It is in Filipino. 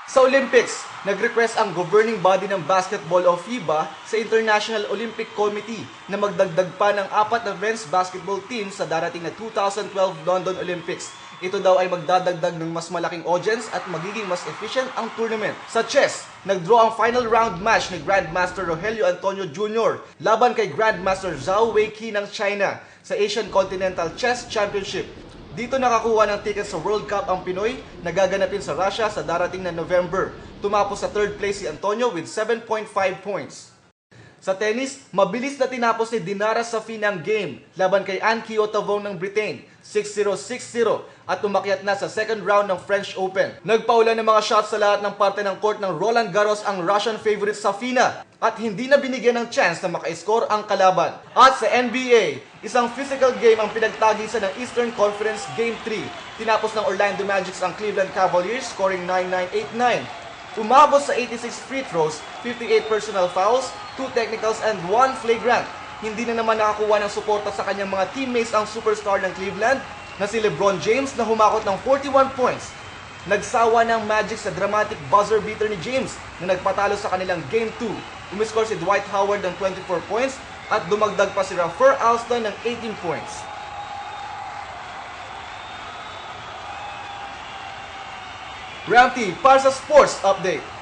Sa Olympics, nag-request ang governing body ng basketball o FIBA sa International Olympic Committee na magdagdag pa ng 4 na men's basketball team sa darating na 2012 London Olympics. Ito daw ay magdadagdag ng mas malaking audience at magiging mas efficient ang tournament. Sa chess, nag-draw ang final round match ni Grandmaster Rogelio Antonio Jr. laban kay Grandmaster Zhao Weiqi ng China sa Asian Continental Chess Championship. Dito nakakuha ng ticket sa World Cup ang Pinoy na gaganapin sa Russia sa darating na November. Tumapos sa third place si Antonio with 7.5 points. Sa tennis, mabilis na tinapos ni Dinara Safina ang game laban kay Anne Kiyotavong ng Britain, 6-0, 6-0 at umakyat na sa second round ng French Open. Nagpaulan ng mga shots sa lahat ng parte ng court ng Roland Garros ang Russian favorite Safina at hindi na binigyan ng chance na maka-score ang kalaban. At sa NBA, isang physical game ang pinagtagisan ng Eastern Conference Game 3. Tinapos ng Orlando Magic ang Cleveland Cavaliers scoring 9-9, 8-9. Umabot sa 86 free throws, 58 personal fouls, 2 technicals and 1 flagrant. Hindi na naman nakakuha ng suporta sa kanyang mga teammates ang superstar ng Cleveland na si LeBron James na humakot ng 41 points. Nagsawa ng Magic sa dramatic buzzer beater ni James na nagpatalo sa kanilang Game 2. Umiscore si Dwight Howard ng 24 points at dumagdag pa si Rafer Alston ng 18 points. Ramty para sa Sports Update.